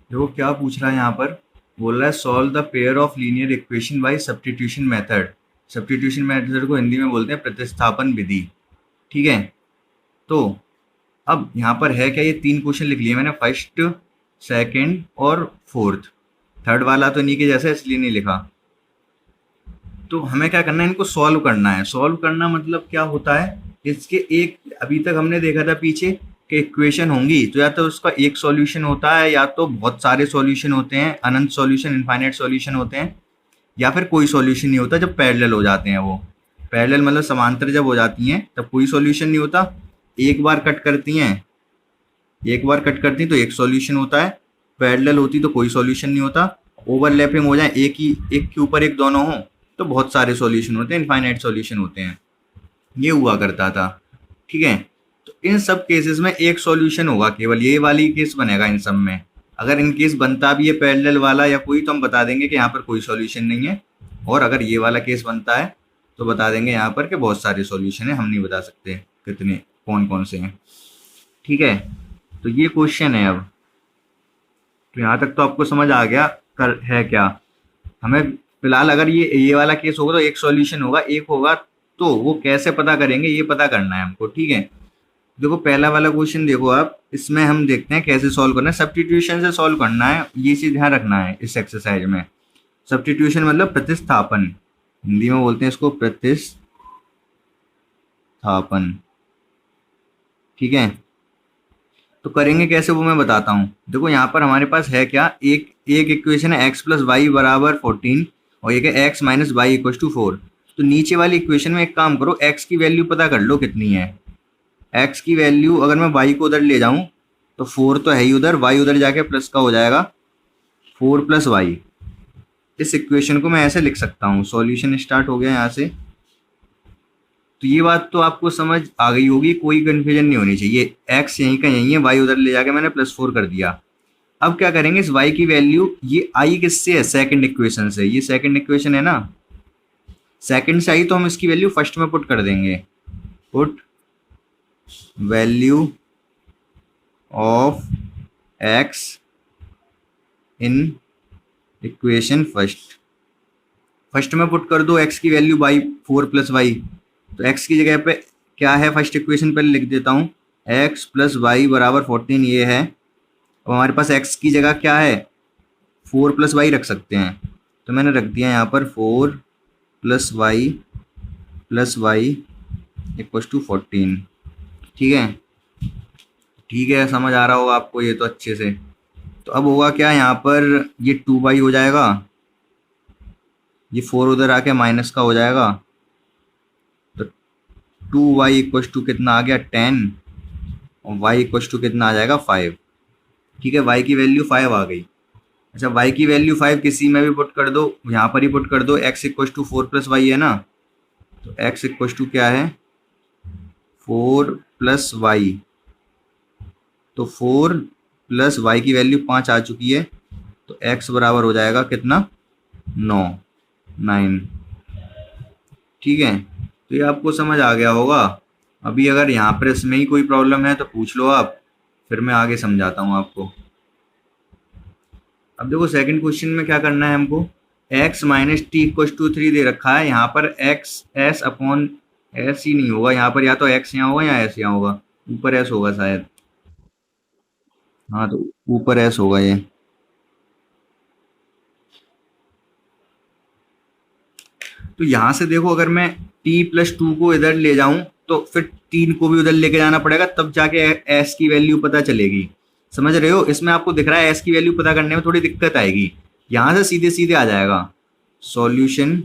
देखो क्या पूछ रहा है यहाँ पर। बोल रहा है solve the pair of linear equation by substitution method. Substitution method को हिंदी में बोलते हैं प्रतिस्थापन विधि। ठीक है। तो अब यहाँ पर है क्या, ये तीन क्वेश्चन लिख लिए मैंने, फर्स्ट, सेकंड और फोर्थ। थर्ड वाला तो नहीं के जैसा इसलिए नहीं लिखा। तो हमें क्या करना है, इनको सॉल्व करना है। सॉल्व करना मतलब क्या होता है, इसके एक, अभी तक हमने देखा था पीछे कि इक्वेशन होंगी तो या तो उसका एक सॉल्यूशन होता है या तो बहुत सारे सॉल्यूशन होते हैं, अनंत सॉल्यूशन, इनफाइनाइट सॉल्यूशन होते हैं, या फिर कोई सॉल्यूशन नहीं होता जब पैरेलल हो जाते हैं। वो पैरेलल मतलब समांतर जब हो जाती हैं तब कोई सॉल्यूशन नहीं होता। एक बार कट करती हैं, एक बार कट करती तो एक सॉल्यूशन होता है। पैरेलल होती तो कोई सॉल्यूशन नहीं होता। ओवरलैपिंग हो जाए, एक के ऊपर एक दोनों हो, तो बहुत सारे सॉल्यूशन होते हैं, इनफाइनाइट सॉल्यूशन होते हैं। ये हुआ करता था। ठीक है। तो इन सब केसेस में एक सॉल्यूशन होगा, केवल ये वाली केस बनेगा इन सब में। अगर इन केस बनता भी है पैरेलल वाला या कोई, तो हम बता देंगे कि यहाँ पर कोई सॉल्यूशन नहीं है। और अगर ये वाला केस बनता है तो बता देंगे यहाँ पर कि बहुत सारे सॉल्यूशन है, हम नहीं बता सकते कितने, कौन कौन से हैं। ठीक है। तो ये क्वेश्चन है। अब तो यहाँ तक तो आपको समझ आ गया कर है क्या। हमें फिलहाल अगर ये वाला केस होगा तो एक सॉल्यूशन होगा, एक होगा, तो वो कैसे पता करेंगे ये पता करना है हमको। ठीक है। देखो पहला वाला क्वेश्चन देखो आप, इसमें हम देखते हैं कैसे सॉल्व करना है। सब्स्टिट्यूशन से सॉल्व करना है, ये चीज ध्यान रखना है इस एक्सरसाइज में। सब्स्टिट्यूशन मतलब प्रतिस्थापन, हिंदी में बोलते हैं इसको प्रतिस्थापन। ठीक है। तो करेंगे कैसे वो मैं बताता हूँ। देखो यहाँ पर हमारे पास है क्या, एक एक इक्वेशन है x प्लस वाई बराबर 14 और एक है x minus y equal to 4। तो नीचे वाली इक्वेशन में एक काम करो, x की वैल्यू पता कर लो कितनी है। x की वैल्यू अगर मैं y को उधर ले जाऊं तो 4 तो है ही उधर, y उधर जाके प्लस का हो जाएगा 4 प्लस वाई। इस इक्वेशन को मैं ऐसे लिख सकता हूँ। सॉल्यूशन स्टार्ट हो गया यहाँ से। तो ये बात तो आपको समझ आ गई होगी, कोई कंफ्यूजन नहीं होनी चाहिए। x यहीं का यहीं है, y उधर ले जाके मैंने प्लस 4 कर दिया। अब क्या करेंगे, इस y की वैल्यू, ये आई किससे है, सेकंड इक्वेशन से। ये सेकंड इक्वेशन है ना, सेकंड से आई तो हम इसकी वैल्यू फर्स्ट में पुट कर देंगे। Put value of x in equation first. First में पुट कर दो x की वैल्यू बाई 4 प्लस वाई। तो x की जगह पे क्या है, फर्स्ट इक्वेशन पे लिख देता हूँ, x प्लस वाई बराबर 14 ये है। अब हमारे पास x की जगह क्या है, 4 प्लस वाई रख सकते हैं। तो मैंने रख दिया यहाँ पर 4 प्लस वाई इक्वल टू 14। ठीक है। ठीक है, समझ आ रहा होगा आपको ये तो अच्छे से। तो अब होगा क्या, यहाँ पर ये 2 हो जाएगा, ये 4 उधर आके माइनस का हो जाएगा। तो 2y इक्वल टू कितना आ गया 10 और y इक्वल टू कितना आ जाएगा 5। ठीक है, y की वैल्यू 5 आ गई। अच्छा, y की वैल्यू 5 किसी में भी पुट कर दो, यहाँ पर ही पुट कर दो। x equal to 4 plus y है ना, तो x इक्वल टू क्या है 4 प्लस वाई। तो 4 प्लस वाई की वैल्यू 5 आ चुकी है। तो x बराबर हो जाएगा कितना 9। ठीक है। तो ये आपको समझ आ गया होगा। अभी अगर यहाँ पर इसमें ही कोई प्रॉब्लम है तो पूछ लो आप, फिर मैं आगे समझाता हूँ आपको। अब देखो सेकंड क्वेश्चन में क्या करना है हमको, x minus t equal to 3 दे रखा है। यहाँ पर x s अपॉन s ही नहीं होगा, यहाँ पर या तो x यहाँ होगा या s यहाँ होगा। ऊपर s होगा शायद, हाँ तो ऊपर s होगा ये। तो यहाँ से देखो, अगर मैं t प्लस 2 को इधर ले जाऊं तो फिर 3 को भी उधर लेके जाना पड़ेगा, तब जाके s की वैल्यू पता चलेगी। समझ रहे हो, इसमें आपको दिख रहा है s की वैल्यू पता करने में थोड़ी दिक्कत आएगी। यहाँ से सीधे सीधे आ जाएगा सॉल्यूशन।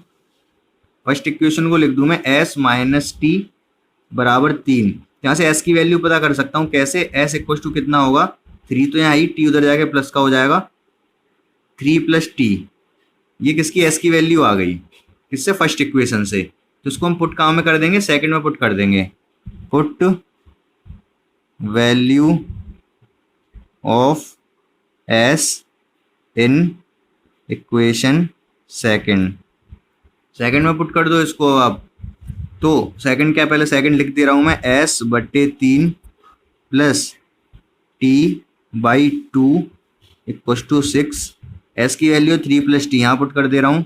फर्स्ट इक्वेशन को लिख दूं मैं s माइनस टी बराबर 3। यहाँ से s की वैल्यू पता कर सकता हूँ कैसे, s इक्वल टू कितना होगा 3, तो यहाँ आई t उधर जाके प्लस का हो जाएगा 3 प्लस टी। ये किसकी s की वैल्यू आ गई, किससे, फर्स्ट इक्वेशन से। तो इसको हम पुट कहाँ में कर देंगे, सेकंड में पुट कर देंगे। Put value of s in equation second में पुट कर दो इसको आप। तो सेकंड क्या, पहले सेकंड लिख दे रहा हूं मैं, s/3 plus t/2 equal to 6, s की वैल्यू 3 प्लस टी यहाँ पुट कर दे रहा हूँ,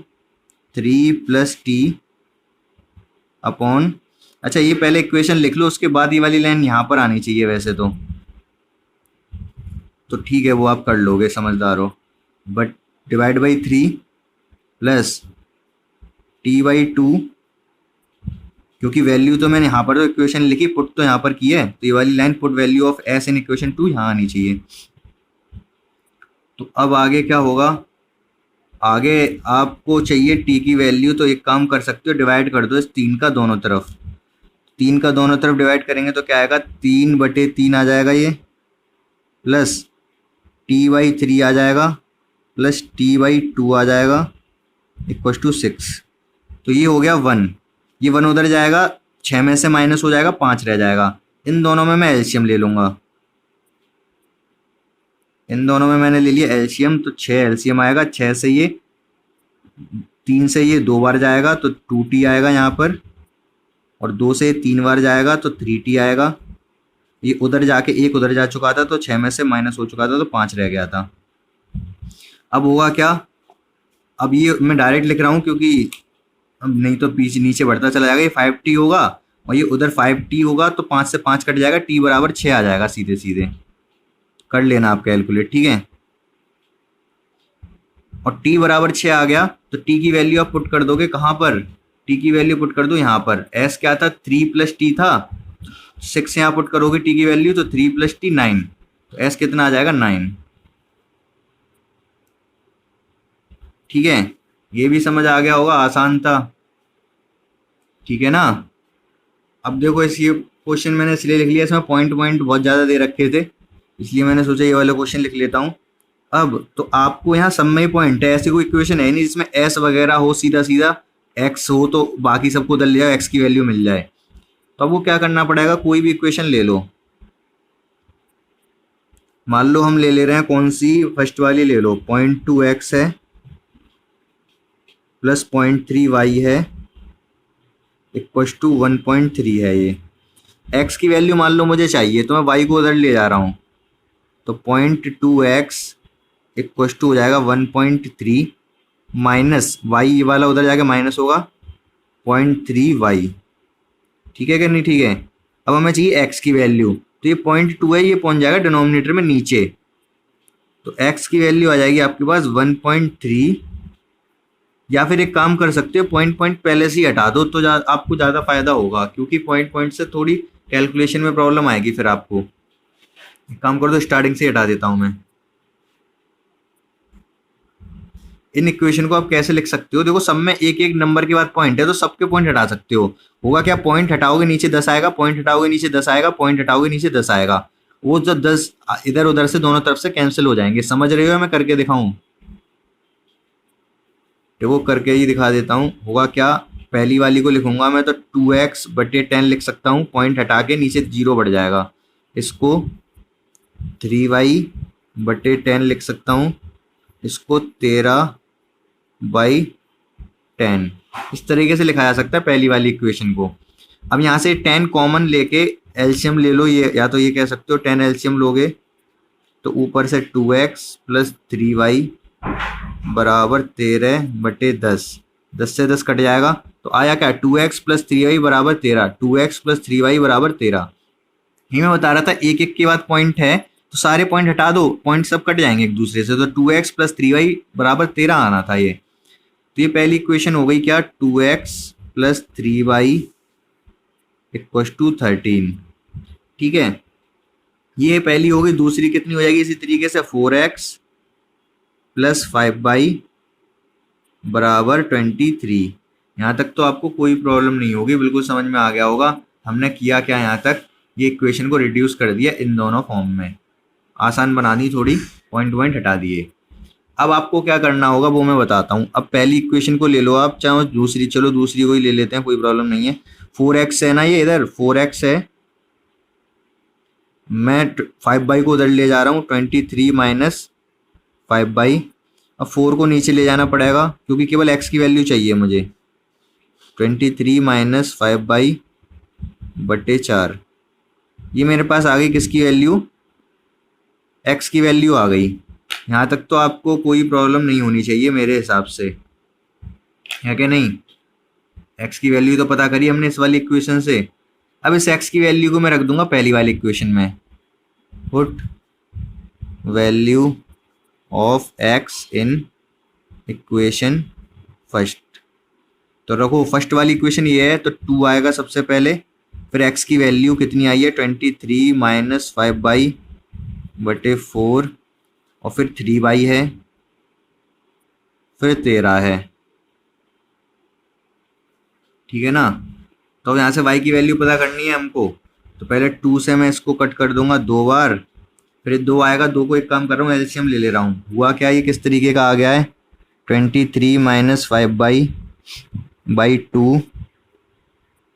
3 प्लस टी अपॉन, अच्छा ये पहले इक्वेशन लिख लो, उसके बाद ये वाली लाइन यहाँ पर आनी चाहिए वैसे तो ठीक है, वो आप कर लोगे, समझदार हो। But divide by 3 plus T by 2, क्योंकि वैल्यू तो मैंने यहाँ पर तो इक्वेशन लिखी, पुट तो यहाँ पर की है, तो ये वाली line put value of S in equation 2 यहाँ आनी चाहिए। तो अब आगे क्या होगा, आगे आपको चाहिए टी की वैल्यू, तो एक काम कर सकते हो, डिवाइड कर दो इस 3 का दोनों तरफ, 3 का दोनों तरफ डिवाइड करेंगे तो क्या आएगा, 3/3 आ जाएगा ये, प्लस t/3 आ जाएगा, प्लस t/2 आ जाएगा, इक्वल टू 6। तो ये हो गया 1, ये 1 उधर जाएगा, 6 में से माइनस हो जाएगा, 5 रह जाएगा। इन दोनों में मैं एलसीएम ले लूँगा, इन दोनों में मैंने ले लिया एलसीएम, तो 6 एलसीएम आएगा, 6 से ये 3 से ये 2 बार जाएगा तो 2t आएगा यहाँ पर, और 2 से 3 बार जाएगा तो 3t आएगा। ये उधर जाके 1 उधर जा चुका था तो 6 में से माइनस हो चुका था तो 5 रह गया था। अब होगा क्या, अब ये मैं डायरेक्ट लिख रहा हूँ क्योंकि अब नहीं तो पीछे नीचे बढ़ता चला जाएगा, ये 5t होगा और ये उधर 5t होगा, तो 5 से 5 कट जाएगा, t बराबर 6 आ जाएगा, सीधे सीधे कर लेना आप कैलकुलेट, ठीक है। और t बराबर 6 आ गया तो t की वैल्यू आप पुट कर दोगे कहाँ पर, t की वैल्यू पुट कर दो यहाँ पर, s क्या था 3 प्लस टी था, 6 यहाँ पुट करोगे t की वैल्यू तो 3 प्लस टी 9, तो s कितना आ जाएगा 9, ठीक है। ये भी समझ आ गया होगा, आसान था, ठीक है ना। अब देखो इस ये क्वेश्चन मैंने इसलिए लिख लिया, इसमें पॉइंट बहुत ज़्यादा दे रखे थे, इसलिए मैंने सोचा ये वाला क्वेश्चन लिख लेता हूँ। अब तो आपको यहाँ सब में ही पॉइंट है, ऐसी कोई इक्वेशन है नहीं जिसमें s वगैरह हो, सीधा सीधा x हो तो बाकी सबको उधर ले जाओ, x की वैल्यू मिल जाए। तो अब वो क्या करना पड़ेगा, कोई भी इक्वेशन ले लो, मान लो हम ले रहे हैं कौन सी, फर्स्ट वाली ले लो, 0.2x है प्लस 0.3y है इक्वल टू 1.3 है। ये x की वैल्यू मान लो मुझे चाहिए, तो मैं y को उधर ले जा रहा हूँ, तो 0.2x इक्वल टू हो जाएगा 1.3 माइनस y वाला उधर जाके माइनस होगा 0.3y, ठीक है कि नहीं, ठीक है। अब हमें चाहिए x की वैल्यू, तो ये 0.2 है, ये पहुंच जाएगा डिनोमिनेटर में नीचे, तो x की वैल्यू आ जाएगी आपके पास 1.3, या फिर एक काम कर सकते हो, पॉइंट पहले से ही हटा दो तो आपको ज़्यादा फायदा होगा, क्योंकि पॉइंट से थोड़ी कैलकुलेशन में प्रॉब्लम आएगी फिर आपको। एक काम कर दो, स्टार्टिंग से हटा देता हूं मैं। इन इक्वेशन को आप कैसे लिख सकते हो, देखो सब में एक एक नंबर के बाद पॉइंट है, तो सबके पॉइंट हटा सकते हो। होगा क्या, पॉइंट हटाओगे नीचे 10 आएगा, पॉइंट हटाओगे नीचे 10 आएगा, पॉइंट हटाओगे नीचे 10 आएगा, वो जो 10 इधर उधर से दोनों तरफ से कैंसिल हो जाएंगे। समझ रहे हो, मैं करके दिखाऊं, वो करके ही दिखा देता हूँ। होगा क्या, पहली वाली को लिखूंगा मैं तो 2x/10 लिख सकता हूँ, पॉइंट हटा के नीचे 0 बढ़ जाएगा, इसको 3y/10 लिख सकता हूँ, इसको 13/10, इस तरीके से लिखा जा सकता है पहली वाली इक्वेशन को। अब यहाँ से 10 कॉमन लेके एलसीएम ले लो, ये या तो ये कह सकते हो 10 एलसीएम लोगे तो ऊपर से 2x प्लस 3y बराबर 13/10, 10 से 10 कट जाएगा, तो आया क्या, 2x प्लस 3y बराबर 13, 2x प्लस 3y बराबर 13। ये मैं बता रहा था एक एक के बाद पॉइंट है तो सारे पॉइंट हटा दो, पॉइंट सब कट जाएंगे एक दूसरे से, तो 2x प्लस 3y बराबर 13 आना था ये। तो ये पहली इक्वेशन हो गई क्या, 2x plus 3y equal to 13, ठीक है। ये पहली हो गई। दूसरी कितनी हो जाएगी इसी तरीके से, 4x प्लस 5y बराबर 23। यहाँ तक तो आपको कोई प्रॉब्लम नहीं होगी, बिल्कुल समझ में आ गया होगा हमने किया क्या यहाँ तक, ये इक्वेशन को रिड्यूस कर दिया इन दोनों फॉर्म में, आसान बना दी थोड़ी, पॉइंट हटा दिए। अब आपको क्या करना होगा वो मैं बताता हूँ। अब पहली इक्वेशन को ले लो आप, चाहे दूसरी, चलो दूसरी को ही ले लेते हैं, कोई प्रॉब्लम नहीं है। 4x है ना, ये इधर 4x है, मैं 5y को उधर ले जा रहा हूँ, 23 माइनस 5y। अब 4 को नीचे ले जाना पड़ेगा क्योंकि केवल x की वैल्यू चाहिए मुझे, 23 माइनस 5y/4। ये मेरे पास आ गई किसकी वैल्यू, x की वैल्यू आ गई। यहाँ तक तो आपको कोई प्रॉब्लम नहीं होनी चाहिए मेरे हिसाब से, है कि नहीं। एक्स की वैल्यू तो पता करी हमने इस वाली इक्वेशन से। अब इस एक्स की वैल्यू को मैं रख दूंगा पहली वाली इक्वेशन में। Put value of x in equation first. तो रखो फर्स्ट वाली इक्वेशन ये है, तो 2 आएगा सबसे पहले। फिर एक्स की वैल्यू कितनी आई है, 23 माइनस 5/4, और फिर 3 है, फिर 13 है, ठीक है ना। तो यहाँ से y की वैल्यू पता करनी है हमको। तो पहले 2 से मैं इसको कट कर दूंगा 2 बार, फिर 2 आएगा, 2 को एक काम कर रहा हूँ एलसीएम ले ले रहा हूँ। हुआ क्या, ये किस तरीके का आ गया है, 23 minus 5/2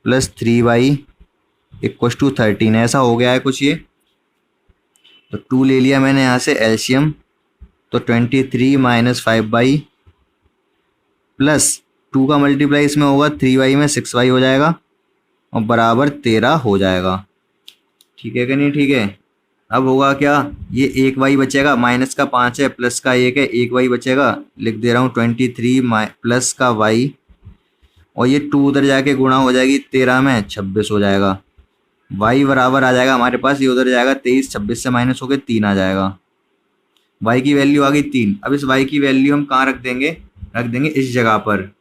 plus 3y equals to 13, ऐसा हो गया है कुछ ये। तो 2 ले लिया मैंने यहाँ से एलसीएम, तो 23 माइनस 5 प्लस 2 का मल्टीप्लाई इसमें होगा 3y में 6y हो जाएगा, और बराबर 13 हो जाएगा। ठीक है कि नहीं, ठीक है। अब होगा क्या, ये 1y बचेगा, माइनस का 5 है, प्लस का 1 है, 1y बचेगा, लिख दे रहा हूँ 23 प्लस का y, और ये 2 उधर जाके गुणा हो जाएगी 13 में, 26 हो जाएगा। y बराबर आ जाएगा हमारे पास, ये उधर जाएगा 23, 26 से माइनस होकर 3 आ जाएगा। y की वैल्यू आ गई 3। अब इस y की वैल्यू हम कहाँ रख देंगे, रख देंगे इस जगह पर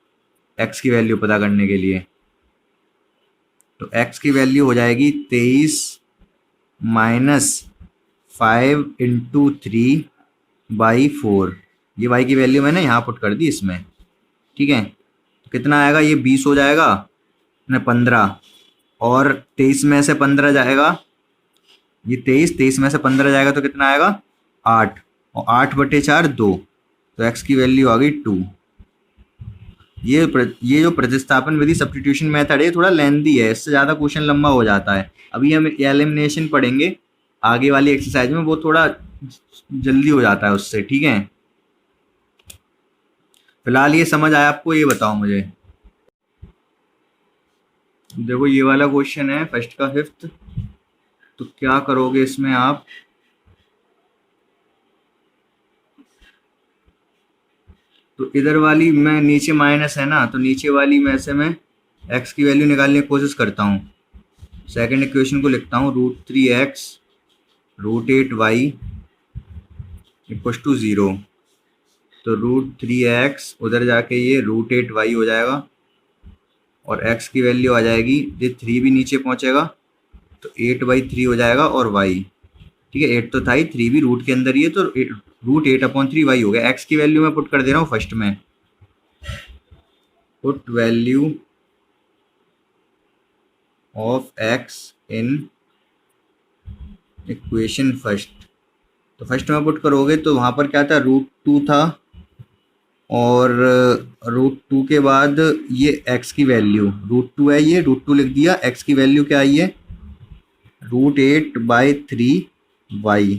x की वैल्यू पता करने के लिए। तो x की वैल्यू हो जाएगी 23 माइनस 5 इंटू 3/4। ये y की वैल्यू मैंने यहाँ पुट कर दी इसमें, ठीक है। तो कितना आएगा, ये 20 हो जाएगा ना, 15, और 23 में से 15 जाएगा, ये 23 में से 15 जाएगा तो कितना आएगा 8, और 8/4 2। तो x की वैल्यू आ गई 2। ये जो प्रतिस्थापन विधि सब्स्टिट्यूशन मेथड है थोड़ा लेंथी है, इससे ज़्यादा क्वेश्चन लंबा हो जाता है। अभी हम एलिमिनेशन पढ़ेंगे आगे वाली एक्सरसाइज में, वो थोड़ा जल्दी हो जाता है उससे, ठीक है। फिलहाल ये समझ आया आपको, ये बताओ मुझे। देखो ये वाला क्वेश्चन है फर्स्ट का 5th, तो क्या करोगे इसमें आप, तो इधर वाली मैं नीचे माइनस है ना, तो नीचे वाली में से मैं x की वैल्यू निकालने की कोशिश करता हूँ। सेकंड इक्वेशन को लिखता हूँ √3x √8y इक्वस टू 0। तो √3x उधर जाके ये √8y हो जाएगा, और x की वैल्यू आ जाएगी, ये 3 भी नीचे पहुँचेगा तो 8/3 हो जाएगा, और y, ठीक है, 8 तो था ही, 3 भी रूट के अंदर ही है, तो √8/3y हो गया। x की वैल्यू मैं पुट कर दे रहा हूँ फर्स्ट में। Put value of x in equation first. तो फर्स्ट में पुट करोगे तो वहाँ पर क्या था, √2 था, और √2 के बाद ये x की वैल्यू √2 है, ये √2 लिख दिया। x की वैल्यू क्या आई है, √8/3y,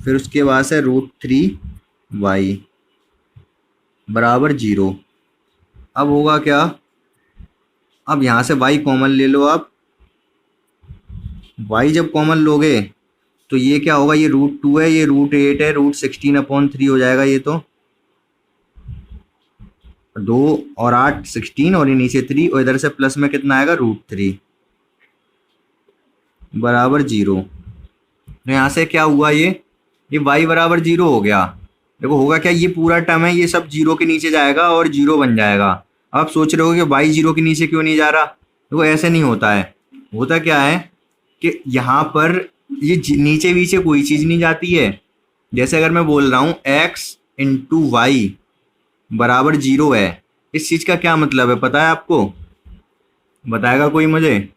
फिर उसके बाद से √3y बराबर 0। अब होगा क्या, अब यहाँ से y कॉमन ले लो आप। y जब कॉमन लोगे तो ये क्या होगा, ये √2 है, ये √8 है, √16/3 हो जाएगा। ये तो 2 और 8 16, और ये नीचे 3, और इधर से प्लस में कितना आएगा, √3 बराबर 0। तो यहाँ से क्या हुआ, ये y बराबर 0 हो गया। देखो होगा क्या, ये पूरा टर्म है, ये सब 0 के नीचे जाएगा और 0 बन जाएगा। आप सोच रहे हो कि y 0 के नीचे क्यों नहीं जा रहा, देखो ऐसे नहीं होता है। होता क्या है कि यहाँ पर ये नीचे नीचे कोई चीज़ नहीं जाती है। जैसे अगर मैं बोल रहा हूँ x इंटू वाई बराबर 0 है, इस चीज़ का क्या मतलब है पता है आपको, बताएगा कोई मुझे,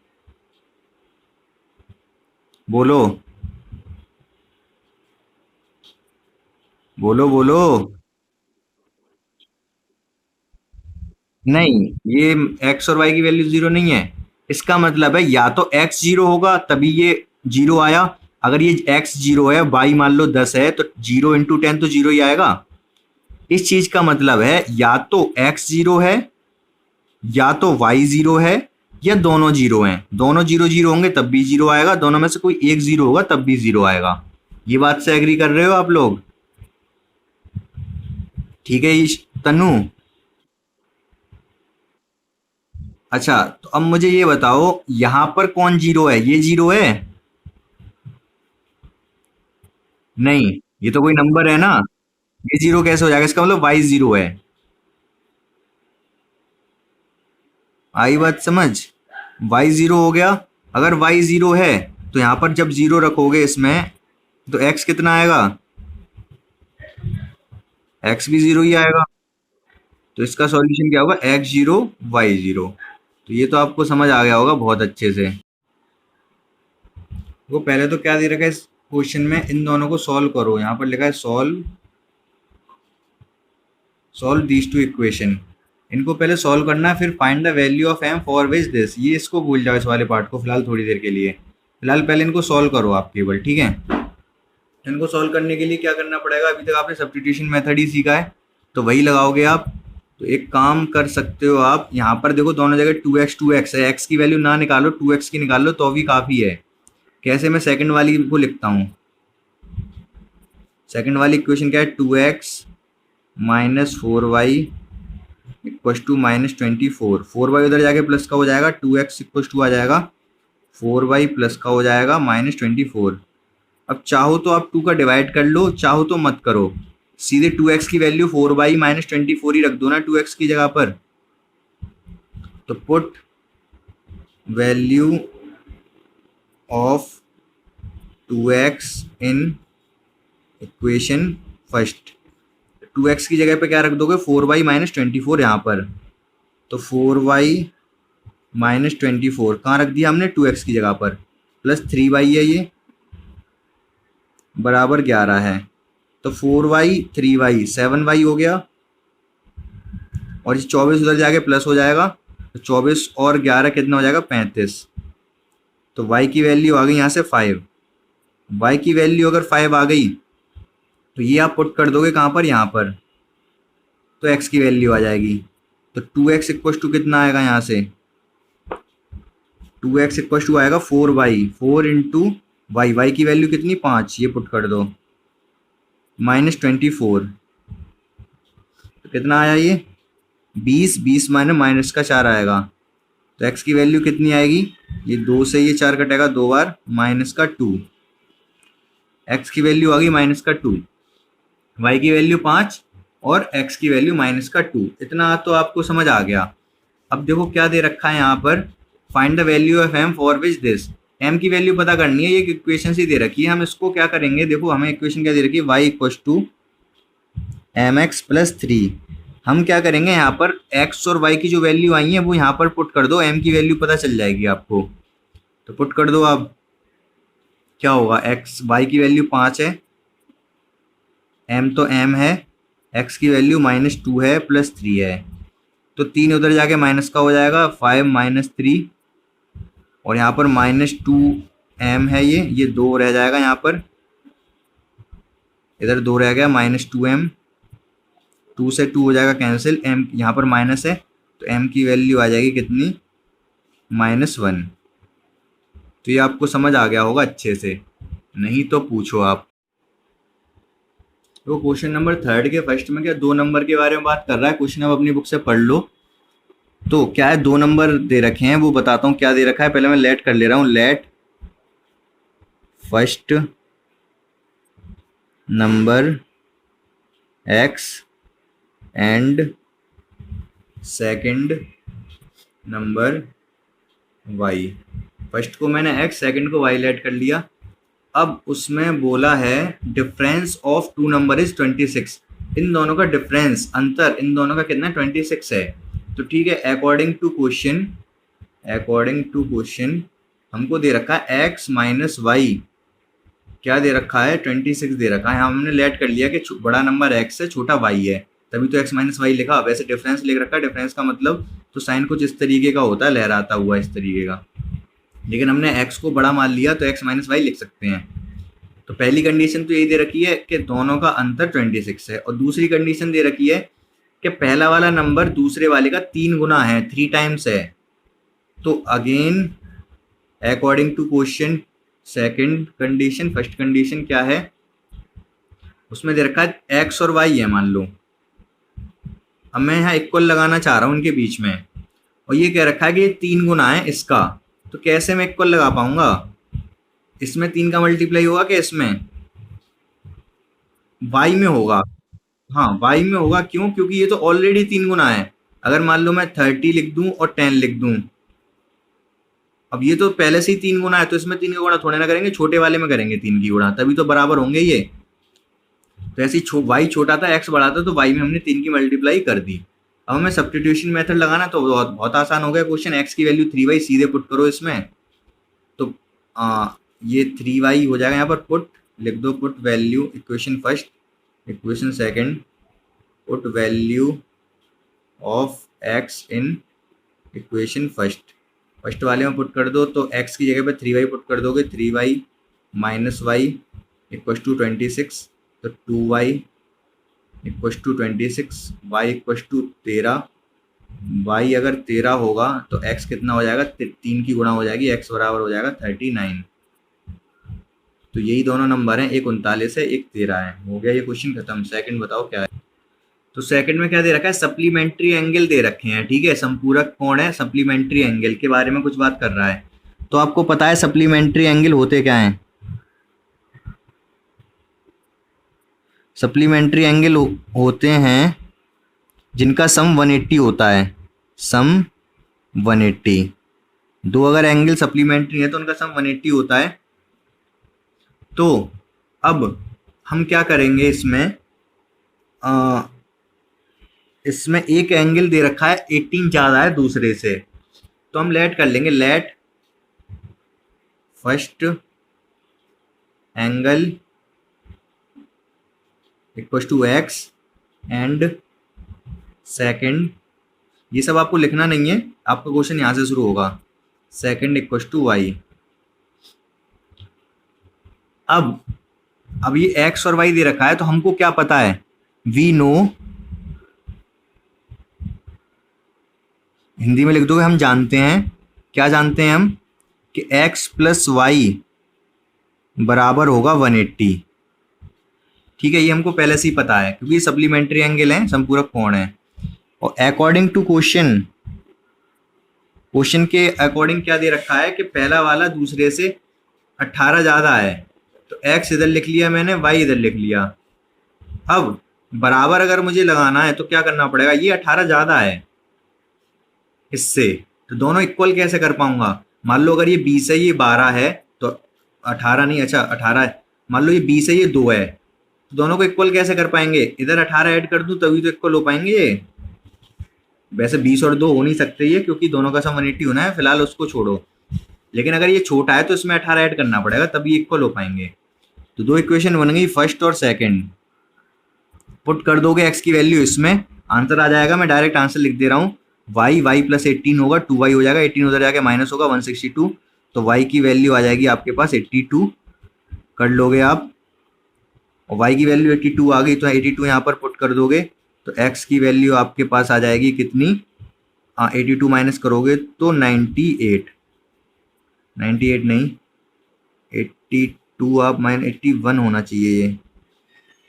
बोलो बोलो बोलो। नहीं, ये x और y की वैल्यू 0 नहीं है। इसका मतलब है या तो x 0 होगा तभी ये 0 आया। अगर ये x 0 है, y मान लो 10 है, तो 0 इंटू 10 तो 0 ही आएगा। इस चीज का मतलब है या तो x 0 है, या तो y 0 है, या दोनों 0 हैं। दोनों 0 0 होंगे तब भी 0 आएगा, दोनों में से कोई एक 0 होगा तब भी 0 आएगा। ये बात से एग्री कर रहे हो आप लोग? ठीक है तनु। अच्छा तो अब मुझे ये बताओ यहाँ पर कौन जीरो है, ये जीरो है? नहीं, ये तो कोई नंबर है ना। ये जीरो कैसे हो जाएगा, इसका मतलब वाई जीरो है। आई बात समझ? वाई जीरो हो गया। अगर वाई जीरो है तो यहाँ पर जब जीरो रखोगे इसमें तो एक्स कितना आएगा? एक्स भी जीरो ही आएगा। तो इसका सॉल्यूशन क्या होगा? X zero y zero. तो ये तो आपको समझ आ गया होगा बहुत अच्छे से। वो पहले तो क्या दे रखा है इस क्वेश्चन में, इन दोनों को सॉल्व करो। यहाँ पर लिखा है solve solve these two equation. इनको पहले सॉल्व करना है, फिर find the value of m for which this. ये इसको भूल जाओ, इस वाले पार्ट को फिलहाल थोड़ी देर के लिए। फिलहाल पहले इनको सॉल्व करो आप केवल, ठीक है? इनको सॉल्व करने के लिए क्या करना पड़ेगा? अभी तक आपने सब्स्टिट्यूशन मेथड ही सीखा है तो वही लगाओगे आप। तो एक काम कर सकते हो आप, यहाँ पर देखो दोनों जगह 2x है, x की वैल्यू ना निकालो 2x की निकाल लो तो भी काफ़ी है। कैसे? मैं सेकंड वाली को लिखता हूँ। सेकंड वाली इक्वेशन क्या है? 2x minus 4y equals to minus 24। 4y उधर जाके प्लस का हो जाएगा, 2x इक्वस टू आ जाएगा 4y प्लस का हो जाएगा माइनस 24। अब चाहो तो आप 2 का डिवाइड कर लो, चाहो तो मत करो। सीधे 2x की वैल्यू 4y माइनस 24 ही रख दो ना 2x की जगह पर। तो put value of 2x in equation first. 2x की जगह पे क्या रख दोगे? 4y माइनस 24 यहाँ पर। तो 4y माइनस 24 कहाँ रख दिया हमने? 2x की जगह पर। प्लस 3y है ये, बराबर 11 है। तो 4y 3y 7y हो गया, और ये 24 उधर जाके प्लस हो जाएगा। तो 24 और 11 कितना हो जाएगा? 35। तो y की वैल्यू आ गई यहाँ से 5। y की वैल्यू अगर 5 आ गई तो ये आप पुट कर दोगे कहाँ पर? यहाँ पर। तो x की वैल्यू आ जाएगी। तो 2x इक्वल टू कितना आएगा यहाँ से? 2x इक्वल टू आएगा 4y, 4 इंटू वाई। वाई की वैल्यू कितनी? 5। ये पुट कर दो माइनस 24। तो कितना आया ये? 20। 20 माइनस माइनस का 4 आएगा। तो x की वैल्यू कितनी आएगी? ये 2 से ये 4 कटेगा 2 बार, माइनस का 2। x की वैल्यू आ गई माइनस का 2, y की वैल्यू 5 और x की वैल्यू माइनस का 2। इतना तो आपको समझ आ गया। अब देखो क्या दे रखा है यहाँ पर, find the value of m for which this. m की वैल्यू पता करनी है, ये इक्वेशन से दे रखी है। हम इसको क्या करेंगे? देखो हमें इक्वेशन क्या दे रखी है? y equal to m x plus 3। हम क्या करेंगे यहाँ पर, x और y की जो वैल्यू आई है वो यहाँ पर पुट कर दो, m की वैल्यू पता चल जाएगी आपको। तो पुट कर दो आप, क्या होगा? y की वैल्यू 5 है, m तो m है, x की वैल्यू -2 है प्लस 3 है। तो 3 उधर जाके माइनस का हो जाएगा, 5 माइनस 3, और यहाँ पर -2m है, ये 2 रह जाएगा यहाँ पर, इधर 2 रह गया, -2m। 2 से 2 हो जाएगा कैंसिल, m यहाँ पर माइनस है तो m की वैल्यू आ जाएगी कितनी? -1। तो ये आपको समझ आ गया होगा अच्छे से, नहीं तो पूछो आप। तो क्वेश्चन नंबर 3 के फर्स्ट में क्या 2 नंबर के बारे में बात कर रहा है क्वेश्चन, अब अपनी बुक से पढ़ लो। तो क्या है, 2 नंबर दे रखे हैं, वो बताता हूँ क्या दे रखा है। पहले मैं लेट कर ले रहा हूँ, let first number x and second number y। First को मैंने x, सेकंड को y लेट कर लिया। अब उसमें बोला है डिफरेंस ऑफ 2 नंबर इज 26। इन दोनों का डिफरेंस, अंतर इन दोनों का कितना? 26 है। तो ठीक है, अकॉर्डिंग टू क्वेश्चन हमको दे रखा है x माइनस वाई, क्या दे रखा है? 26 दे रखा है। हमने लेट कर लिया कि बड़ा नंबर x है, छोटा y है, तभी तो x माइनस वाई लिखा। वैसे डिफरेंस लिख रखा है, डिफरेंस का मतलब तो साइन कुछ इस तरीके का होता है, लहराता हुआ इस तरीके का, लेकिन हमने x को बड़ा मान लिया तो x माइनस वाई लिख सकते हैं। तो पहली कंडीशन तो यही दे रखी है कि दोनों का अंतर 26 है, और दूसरी कंडीशन दे रखी है कि पहला वाला नंबर दूसरे वाले का 3 गुना है, 3 टाइम्स है। तो again according to question second condition, first condition क्या है? उसमें दे रखा है x और y है मान लो, अब मैं यहाँ इक्वल लगाना चाह रहा हूँ इनके बीच में, और ये कह रखा है कि ये 3 गुना है इसका, तो कैसे मैं इक्वल लगा पाऊंगा? इसमें 3 का मल्टीप्लाई होगा कि इसमें y में होगा? हाँ y में होगा। क्यों? क्योंकि ये तो ऑलरेडी 3 गुना है। अगर मान लो मैं 30 लिख दूं और 10 लिख दूं, अब ये तो पहले से ही 3 गुना है, तो इसमें 3 का गुणा थोड़े ना करेंगे, छोटे वाले में करेंगे 3 की गुणा, तभी तो बराबर होंगे ये। तो ऐसे ही y छोटा था x बड़ा था, तो y में हमने 3 की मल्टीप्लाई कर दी। अब हमें सब्स्टिट्यूशन मेथड लगाना, तो बहुत बहुत आसान हो गया क्वेश्चन। x की वैल्यू 3y सीधे पुट करो इसमें, तो ये 3y हो जाएगा। यहाँ पर पुट लिख दो, put value equation first, equation second, put value of x in equation first. First वाले में पुट कर दो, तो x की जगह पे 3y पुट कर दोगे, 3y minus Y equals to 26, तो 2y equals to 26, y equals to 13। y अगर 13 होगा तो x कितना हो जाएगा? 3 की गुणा हो जाएगी, x बराबर हो जाएगा 39। तो यही दोनों नंबर हैं, एक 39 है, एक 13 है। हो गया ये क्वेश्चन खत्म। सेकंड बताओ क्या है? तो सेकंड में क्या दे रखा है? सप्लीमेंट्री एंगल दे रखे हैं, ठीक है। संपूरक कोण है, सप्लीमेंट्री एंगल के बारे में कुछ बात कर रहा है। तो आपको पता है सप्लीमेंट्री एंगल होते क्या हैं? सप्लीमेंट्री एंगल होते हैं जिनका सम 180 होता है, सम 180। दो अगर एंगल सप्लीमेंट्री है तो उनका सम 180 होता है। तो अब हम क्या करेंगे इसमें, इसमें एक एंगल दे रखा है 18 ज़्यादा है दूसरे से, तो हम लेट कर लेंगे, let first angle equal to x and second, ये सब आपको लिखना नहीं है, आपका क्वेश्चन यहाँ से शुरू होगा, सेकंड इक्वल टू वाई। अब ये x और y दे रखा है, तो हमको क्या पता है? वी नो, हिंदी में लिख दोगे हम जानते हैं। क्या जानते हैं हम? कि x प्लस वाई बराबर होगा 180, ठीक है। ये हमको पहले से ही पता है क्योंकि सप्लीमेंट्री एंगल है, संपूरक कोण है। और अकॉर्डिंग टू क्वेश्चन के अकॉर्डिंग क्या दे रखा है कि पहला वाला दूसरे से 18 ज़्यादा है, तो x इधर लिख लिया मैंने, y इधर लिख लिया। अब बराबर अगर मुझे लगाना है तो क्या करना पड़ेगा? ये 18 ज़्यादा है इससे, तो दोनों इक्वल कैसे कर पाऊंगा? मान लो अगर ये 20 है, ये 12 है, तो 18 नहीं, अच्छा 18 है। मान लो ये 20 है, ये 2 है, तो दोनों को इक्वल कैसे कर पाएंगे? इधर 18 ऐड कर दूं तभी तो इक्वल हो पाएंगे ये। वैसे 20 और 2 हो नहीं सकते ये, क्योंकि दोनों का सम 180 होना है, फिलहाल उसको छोड़ो। लेकिन अगर ये छोटा है तो इसमें 18 ऐड करना पड़ेगा, तभी इक्वल हो पाएंगे। तो दो इक्वेशन बन गई, फर्स्ट और सेकंड। पुट कर दोगे x की वैल्यू इसमें, आंसर आ जाएगा। मैं डायरेक्ट आंसर लिख दे रहा हूँ, y प्लस 18 होगा, 2y हो जाएगा, 18 उधर जाके माइनस होगा, 162। तो y की वैल्यू आ जाएगी आपके पास 82, कर लोगे आप। और y की वैल्यू 82 आ गई, तो 82 यहाँ पर पुट कर दोगे, तो x की वैल्यू आपके पास आ जाएगी कितनी? 82 माइनस करोगे तो 98 नहीं, 82 आप माइनस 81 होना चाहिए। ये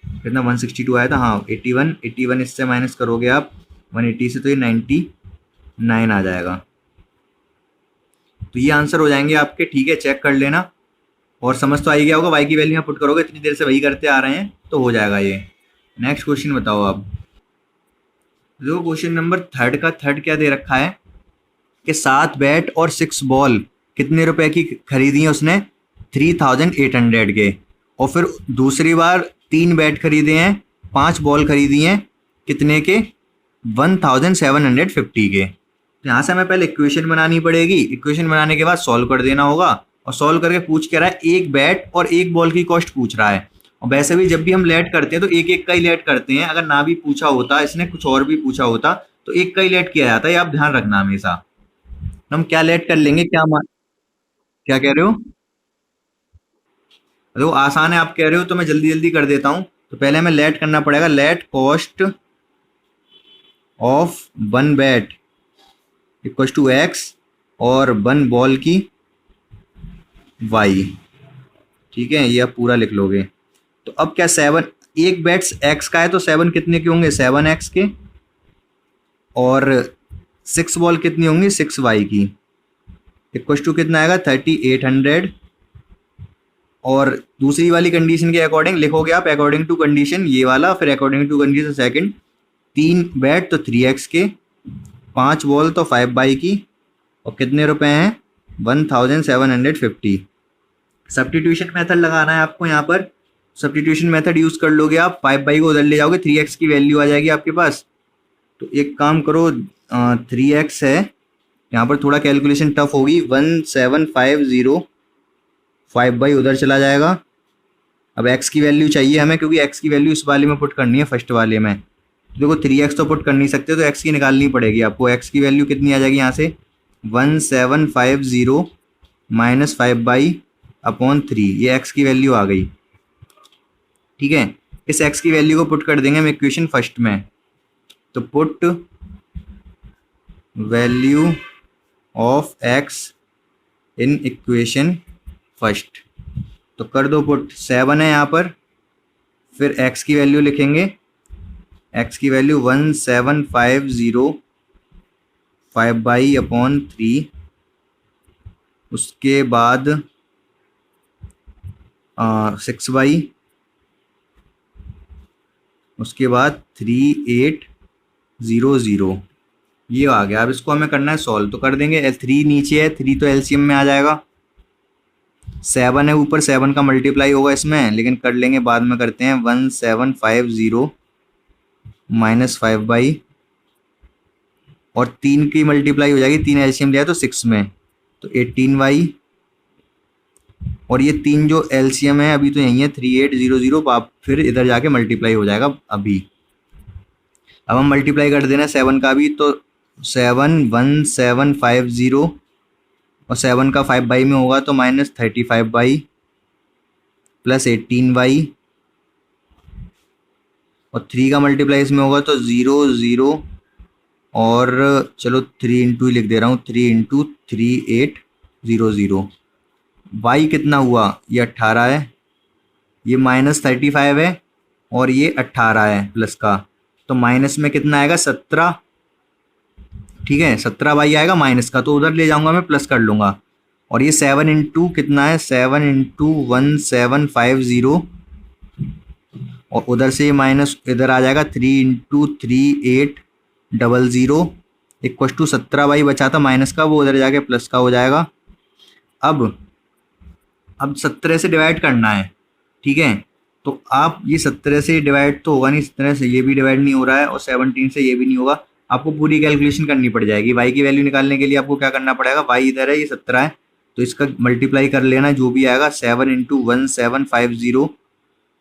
कितना? 162 आया था, हाँ 81 इससे माइनस करोगे आप 180 से, तो ये 99 आ जाएगा। तो ये आंसर हो जाएंगे आपके, ठीक है। चेक कर लेना, और समझ तो आ ही गया होगा। y की वैल्यू यहाँ पुट करोगे, इतनी देर से वही करते आ रहे हैं, तो हो जाएगा ये। नेक्स्ट क्वेश्चन बताओ आप। जो क्वेश्चन नंबर थर्ड क्या दे रखा है कि 7 बैट और 6 बॉल कितने रुपए की खरीदी है उसने? 3800 के। और फिर दूसरी बार 3 बैट खरीदे हैं, 5 बॉल खरीदी हैं, कितने के? 1750 के। तो यहाँ से हमें पहले इक्वेशन बनानी पड़ेगी, इक्वेशन बनाने के बाद सॉल्व कर देना होगा। और सॉल्व करके पूछ क्या रहा है? एक बैट और एक बॉल की कॉस्ट पूछ रहा है। और वैसे भी जब भी हम लेट करते हैं तो एक एक का ही लेट करते हैं। अगर ना भी पूछा होता, इसने कुछ और भी पूछा होता, तो एक का ही लेट किया जाता है, आप ध्यान रखना हमेशा। हम क्या लेट कर लेंगे, क्या कह रहे हो? देखो आसान है, आप कह रहे हो तो मैं जल्दी जल्दी कर देता हूँ। तो पहले हमें लेट करना पड़ेगा, let cost of 1 bat equal to x और 1 बॉल की y, ठीक है। ये आप पूरा लिख लोगे। तो अब क्या 7, एक बैट x का है तो 7 कितने के होंगे? 7x के। और 6 बॉल कितनी होंगी 6y की, इक्वल टू कितना आएगा 3800। और दूसरी वाली कंडीशन के अकॉर्डिंग लिखोगे आप अकॉर्डिंग टू कंडीशन ये वाला, फिर according to condition second, 3 bat तो 3x के, 5 बॉल तो 5y की, और कितने रुपए हैं 1750। सब्स्टिट्यूशन मेथड लगाना है आपको यहाँ पर। सब्स्टिट्यूशन मेथड यूज कर लोगे आप, 5y को उधर ले जाओगे, 3x की वैल्यू आ जाएगी आपके पास। तो एक काम करो, 3x है यहाँ पर, थोड़ा कैलकुलेशन टफ होगी, 1750, 5y उधर चला जाएगा। अब x की वैल्यू चाहिए हमें, क्योंकि x की वैल्यू इस वाले में पुट करनी है फर्स्ट वाले में। तो देखो 3x तो पुट कर नहीं सकते, तो x की निकालनी पड़ेगी आपको। x की वैल्यू कितनी आ जाएगी यहाँ से 1750 माइनस 5/3, ये x की वैल्यू आ गई। ठीक है, इस x की वैल्यू को पुट कर देंगे हम इक्वेशन फर्स्ट में। तो put value of x in equation first, तो कर दो पुट। 7 है यहाँ पर, फिर x की वैल्यू लिखेंगे, x की वैल्यू 1750 5/3, उसके बाद 6y, उसके बाद 3800, ये आ गया। अब इसको हमें करना है सॉल्व, तो कर देंगे। 3 नीचे है, 3 तो एलसीएम में आ जाएगा, 7 है ऊपर, 7 का मल्टीप्लाई होगा इसमें, लेकिन कर लेंगे बाद में, करते हैं 1750 माइनस 5/, और 3 की मल्टीप्लाई हो जाएगी, 3 एलसीएम लिया तो 6 में, तो 18y, और ये 3 जो एलसीएम है अभी तो यही है 3800, आप फिर इधर जाके मल्टीप्लाई हो जाएगा अभी। अब हम मल्टीप्लाई कर देना 7 का भी, तो 71750, और 7 का 5/, में होगा तो माइनस 35/, प्लस 18y, और 3 का मल्टीप्लाई इसमें होगा तो 0, और चलो 3 इंटू ही लिख दे रहा हूँ, 3 इंटू 3800। y कितना हुआ, ये 18 है, ये माइनस 35 है, और ये 18 है प्लस का, तो माइनस में कितना आएगा 17। ठीक है, 17y आएगा माइनस का, तो उधर ले जाऊंगा मैं, प्लस कर लूंगा। और ये 7 इंटू कितना है, 7 इंटू 1750, और उधर से माइनस इधर आ जाएगा, 3 इंटू 3800 इक्वल टू 17y बचा था माइनस का, वो उधर जाके प्लस का हो जाएगा। अब 17 से डिवाइड करना है। ठीक है, तो आप ये 17 से डिवाइड तो होगा नहीं, 17 से ये भी डिवाइड नहीं हो रहा है, और 17 से ये भी नहीं होगा, आपको पूरी कैलकुलेशन करनी पड़ जाएगी। y की वैल्यू निकालने के लिए आपको क्या करना पड़ेगा, y इधर है, ये 17 है, तो इसका मल्टीप्लाई कर लेना, जो भी आएगा 7 into 1750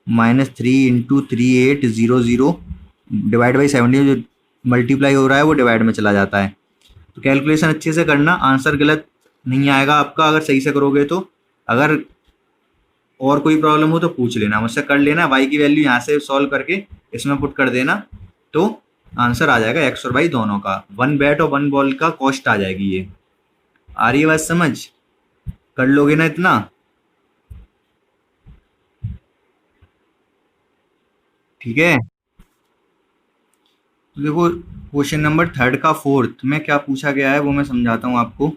minus 3 into 3800 divide by 17, जो मल्टीप्लाई हो रहा है वो डिवाइड में चला जाता है। तो कैलकुलेशन अच्छे से करना, आंसर गलत नहीं आएगा आपका अगर सही से करोगे तो। अगर और कोई प्रॉब्लम हो तो पूछ लेना, मुझसे कर लेना। y की वैल्यू यहाँ से सॉल्व करके इसमें पुट कर देना, तो आंसर आ जाएगा x और y दोनों का। 1 बैट और 1 बॉल का कॉस्ट आ जाएगी ये। आ रही है बात समझ, कर लोगे ना इतना। ठीक है, तो देखो क्वेश्चन नंबर 3 का 4th में क्या पूछा गया है वो मैं समझाता हूँ आपको।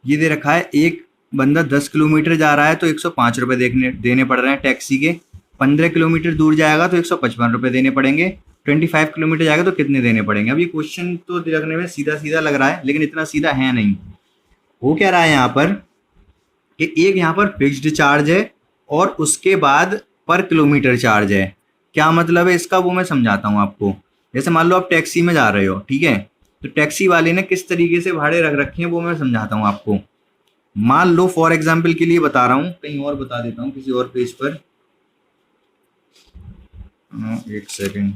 ये दे रखा है, एक बंदा 10 किलोमीटर जा रहा है तो 105 रुपये देने पड़ रहे हैं टैक्सी के। 15 किलोमीटर दूर जाएगा तो 155 रुपये देने पड़ेंगे। 25 किलोमीटर जाएगा तो कितने देने पड़ेंगे। अब ये क्वेश्चन तो देखने में सीधा सीधा लग रहा है, लेकिन इतना सीधा है नहीं। वो कह रहा है यहाँ पर कि एक यहाँ पर फिक्स्ड चार्ज है और उसके बाद पर किलोमीटर चार्ज है। क्या मतलब है इसका वो मैं समझाता हूँ आपको। जैसे मान लो आप टैक्सी में जा रहे हो, ठीक है, तो टैक्सी वाले ने किस तरीके से भाड़े रख रखे हैं वो मैं समझाता हूँ आपको। मान लो फॉर एग्जाम्पल के लिए बता रहा हूँ, कहीं और बता देता हूँ किसी और पेज पर। एक सेकेंड,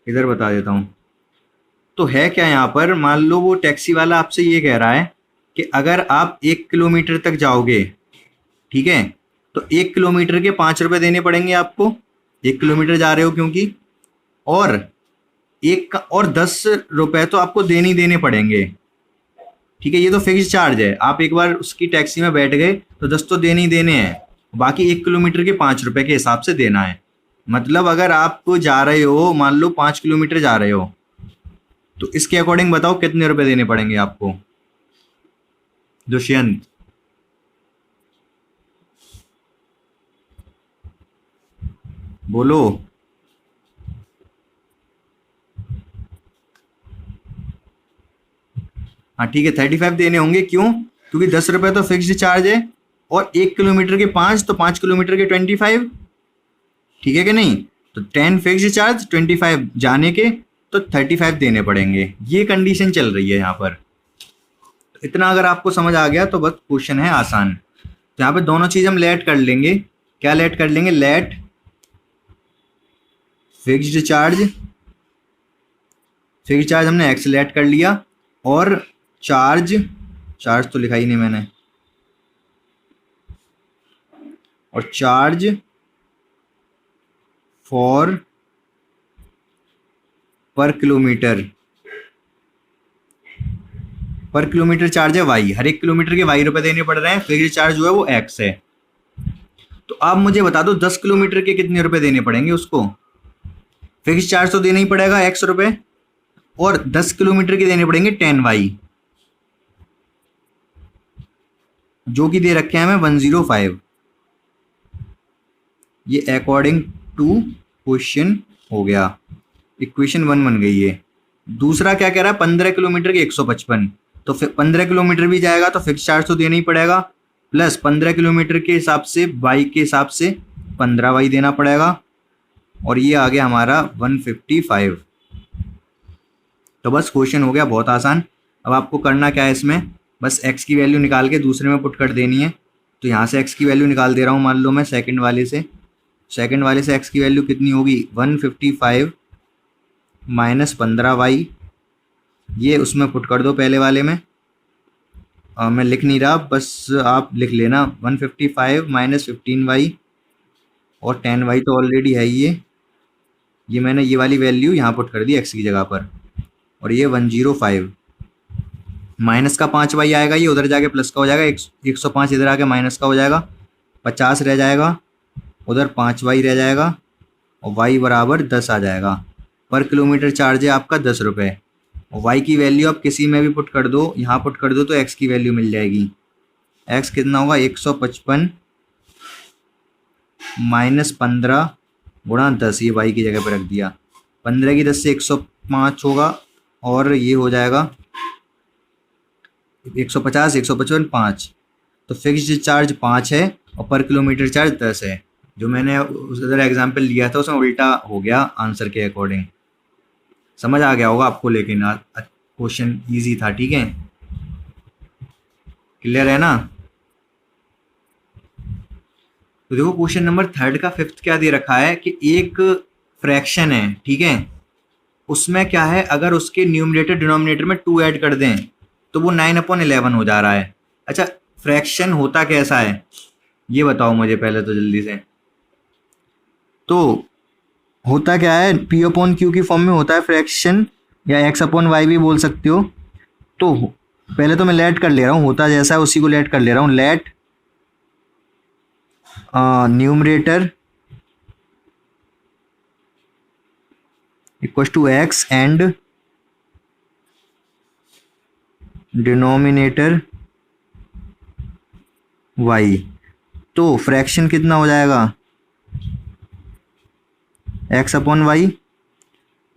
इधर बता देता हूँ। तो है क्या यहाँ पर, मान लो वो टैक्सी वाला आपसे ये कह रहा है कि अगर आप 1 किलोमीटर तक जाओगे, ठीक है, तो 1 किलोमीटर के 5 रुपए देने पड़ेंगे आपको। 1 किलोमीटर जा रहे हो क्योंकि, और 10 रुपए तो आपको देने पड़ेंगे। ठीक है, ये तो फिक्स चार्ज है। आप एक बार उसकी टैक्सी में बैठ गए तो 10 तो देने ही देने हैं। बाकी 1 किलोमीटर के 5 रुपए के हिसाब से देना है। मतलब अगर आप जा रहे हो, मान लो 5 किलोमीटर जा रहे हो, तो इसके अकॉर्डिंग बताओ कितने रुपए देने पड़ेंगे आपको दुष्यंत? बोलो। हाँ ठीक है, 35 देने होंगे। क्यों? क्योंकि 10 रुपए तो फिक्स्ड चार्ज है, और 1 किलोमीटर के 5, तो 5 किलोमीटर के 25, ठीक है कि नहीं? तो 10 फिक्स्ड चार्ज, 25 जाने के, तो 35 देने पड़ेंगे। ये कंडीशन चल रही है यहाँ पर। इतना अगर आपको समझ आ गया तो बस क्वेश्चन है आसान। तो यहाँ पे दोनों चीज हम लेट कर लेंगे। क्या लेट कर लेंगे? Let fixed charge, fixed charge हमने एक्स लेट कर लिया, और चार्ज, चार्ज तो लिखा ही नहीं मैंने, और चार्ज फॉर पर किलोमीटर, पर किलोमीटर चार्ज है वाई। हर 1 किलोमीटर के वाई रुपए देने पड़ रहे हैं। फिक्स्ड चार्ज जो है वो एक्स है। तो आप मुझे बता दो 10 किलोमीटर के कितने रुपए देने पड़ेंगे उसको? फिक्स्ड चार्ज तो देना ही पड़ेगा एक्स रुपए, और 10 किलोमीटर के देने पड़ेंगे 10 वाई, जो कि दे रखे हैं हमें 105। ये अकॉर्डिंग टू क्वेश्चन हो गया, इक्वेशन 1 बन गई है। दूसरा क्या कह रहा है? 15 किलोमीटर के 155। तो फिर 15 किलोमीटर भी जाएगा तो फिक्स चार्ज तो देना ही पड़ेगा, प्लस 15 किलोमीटर के हिसाब से वाई के हिसाब से 15 वाई देना पड़ेगा, और ये आ गया हमारा 155। तो बस क्वेश्चन हो गया बहुत आसान। अब आपको करना क्या है इसमें? बस x की वैल्यू निकाल के दूसरे में पुट कर देनी है। तो यहाँ से x की वैल्यू निकाल दे रहा हूँ, मान लो मैं सेकंड वाले से। सेकंड वाले से x की वैल्यू कितनी होगी? 155 माइनस 15 वाई, ये उसमें पुट कर दो पहले वाले में। मैं लिख नहीं रहा, बस आप लिख लेना। 155 माइनस 15 वाई, और 10 वाई तो ऑलरेडी है ये मैंने ये वाली वैल्यू यहाँ पुट कर दी x की जगह पर, और ये 105 माइनस का 5 वाई आएगा, ये उधर जाके प्लस का हो जाएगा, 105 इधर आके माइनस का हो जाएगा, 50 रह जाएगा, उधर 5 वाई रह जाएगा, और वाई बराबर 10 आ जाएगा। पर किलोमीटर चार्ज है आपका 10 रुपये, और वाई की वैल्यू आप किसी में भी पुट कर दो, यहाँ पुट कर दो तो एक्स की वैल्यू मिल जाएगी। एक्स कितना होगा? 155 माइनस 15 गुणा 10, ये वाई की जगह पर रख दिया। 15 की 10 से 105 होगा, और ये हो जाएगा 150, 155, 5। तो फिक्स्ड चार्ज 5 है, और पर किलोमीटर चार्ज 10 है। जो मैंने उधर एग्जाम्पल लिया था उसमें उल्टा हो गया आंसर के अकॉर्डिंग। समझ आ गया होगा आपको, लेकिन क्वेश्चन इजी था, ठीक है? क्लियर है ना? तो देखो क्वेश्चन नंबर 3 का 5th क्या दे रखा है कि एक फ्रैक्शन है, ठीक है? उसमें क्या है, अगर उसके न्यूमरेटर डिनोमिनेटर में 2 ऐड कर दें तो वो 9/11 हो जा रहा है। अच्छा, फ्रैक्शन होता कैसा है ये बताओ मुझे पहले तो जल्दी से। तो होता क्या है, P/Q की फॉर्म में होता है फ्रैक्शन, या x/y भी बोल सकते हो। तो पहले तो मैं लेट कर ले रहा हूँ, होता जैसा है उसी को लेट कर ले रहा हूँ। Let numerator equal to x and denominator y। तो फ्रैक्शन कितना हो जाएगा? x/y।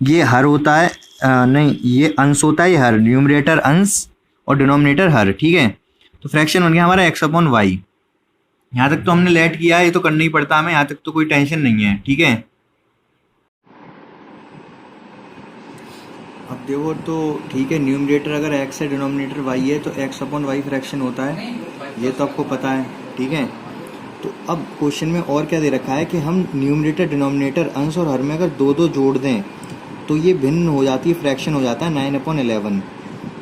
ये हर होता है, नहीं ये अंश होता है, ये हर, न्यूमरेटर अंश और डिनोमिनेटर हर, ठीक है? तो फ्रैक्शन बन गया हमारा x/y। यहाँ तक तो हमने लेट किया है, ये तो करना ही पड़ता हमें, यहाँ तक तो कोई टेंशन नहीं है, ठीक है? अब देखो तो ठीक है, न्यूमरेटर अगर x है, डिनोमिनेटर y है, तो x/y फ्रैक्शन होता है, ये तो आपको पता है, ठीक है? तो अब क्वेश्चन में और क्या दे रखा है कि हम न्यूमरेटर डिनोमिनेटर अंश और हर में अगर दो दो जोड़ दें तो ये भिन्न हो जाती है, फ्रैक्शन हो जाता है 9/11।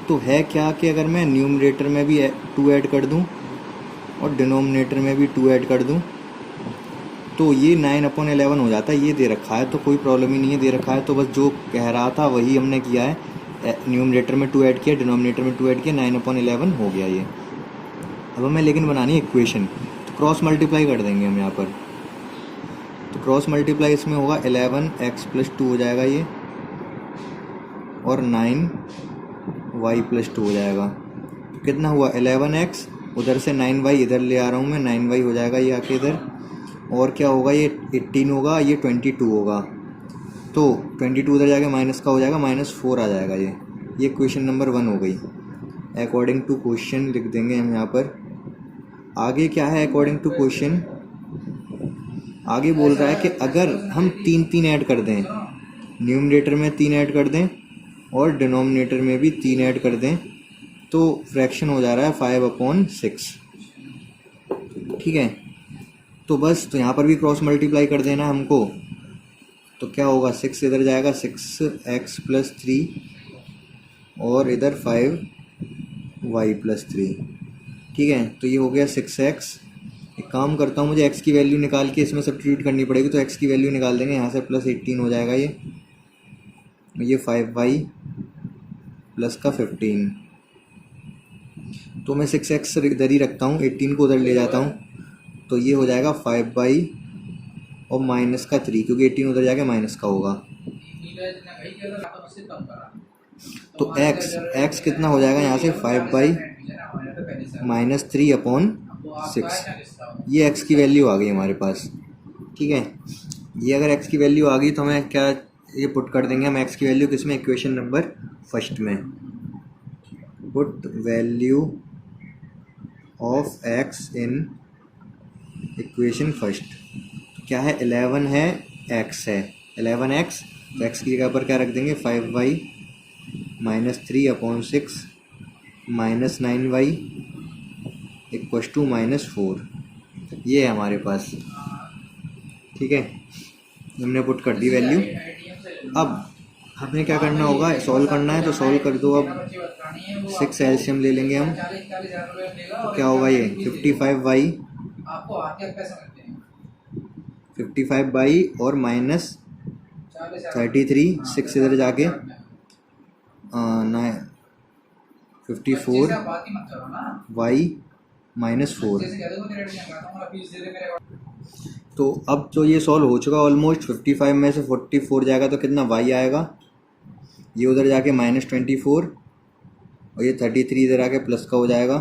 तो है क्या कि अगर मैं न्यूमरेटर में भी 2 ऐड कर दूं और डिनोमिनेटर में भी 2 ऐड कर दूं तो ये 9/11 हो जाता है। ये दे रखा है तो कोई प्रॉब्लम ही नहीं है, दे रखा है तो बस जो कह रहा था वही हमने किया है। न्यूमरेटर में 2 ऐड किया, डिनोमिनेटर में 2 ऐड किया, 9/11 हो गया ये। अब हमें लेकिन बनानी है इक्वेशन। तो क्रॉस मल्टीप्लाई कर देंगे हम यहाँ पर। तो क्रॉस मल्टीप्लाई इसमें होगा 11x+2 हो जाएगा ये, और 9y+2 हो जाएगा। तो कितना हुआ 11x, उधर से 9y इधर ले आ रहा हूँ मैं, 9y हो जाएगा ये आके इधर, और क्या होगा ये 18 होगा, ये 22 होगा। तो 22 उधर जाके माइनस का हो जाएगा, -4 आ जाएगा ये क्वेश्चन नंबर 1 हो गई। अकॉर्डिंग टू क्वेश्चन लिख देंगे हम यहाँ पर। आगे क्या है अकॉर्डिंग टू क्वेश्चन, आगे बोल रहा है कि अगर हम 3 ऐड कर दें, न्यूमरेटर में 3 ऐड कर दें और डिनोमिनेटर में भी 3 ऐड कर दें, तो फ्रैक्शन हो जा रहा है 5/6। ठीक है, तो बस तो यहाँ पर भी क्रॉस मल्टीप्लाई कर देना हमको। तो क्या होगा 6 इधर जाएगा, 6x+3 और इधर 5y+3। ठीक है, तो ये हो गया 6x। एक काम करता हूँ, मुझे x की वैल्यू निकाल के इसमें सब्स्टिट्यूट करनी पड़ेगी, तो x की वैल्यू निकाल देंगे यहाँ से, +18 हो जाएगा ये 5y प्लस का 15। तो मैं 6x इधर ही रखता हूँ, 18 को उधर ले जाता हूँ, तो ये हो जाएगा 5y और -3, क्योंकि 18 उधर जाके माइनस का होगा। तो x कितना हो जाएगा यहाँ से 5y -3/6। ये x की वैल्यू आ गई हमारे पास। ठीक है, ये अगर x की वैल्यू आ गई तो हमें क्या ये पुट कर देंगे हम x की वैल्यू किसमें, इक्वेशन नंबर फर्स्ट में। Put value of x in equation first. क्या है 11 है, x है 11x, तो x की जगह पर क्या रख देंगे 5y -3/6 -9y = -4। ये है हमारे पास। ठीक है, हमने पुट कर दी वैल्यू। अब हमें क्या करना होगा, सॉल्व करना है, तो सॉल्व कर दो। अब 6 एलसीएम ले लेंगे हम, तो क्या होगा ये 55y 55y और -33, 6 इधर जाके 54y -4। तो अब तो ये सॉल्व हो चुका ऑलमोस्ट। 55 में से 44 जाएगा तो कितना y आएगा, ये उधर जाके -24 और ये 33 इधर आके प्लस का हो जाएगा।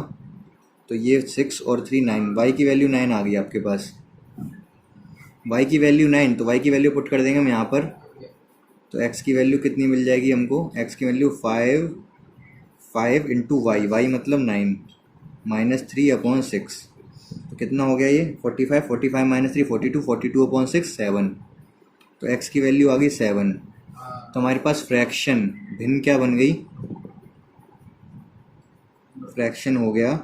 तो ये 6 और 3 9, y की वैल्यू 9 आ गई आपके पास, y की वैल्यू 9। तो y की वैल्यू पुट कर देंगे हम यहाँ पर। तो x की वैल्यू कितनी मिल जाएगी हमको, x की वैल्यू 5 × y मतलब 9 -3/6। तो कितना हो गया ये 45 -3 42 42/6 7। तो x की वैल्यू आ गई 7। तो हमारे पास फ्रैक्शन भिन्न क्या बन गई, फ्रैक्शन हो गया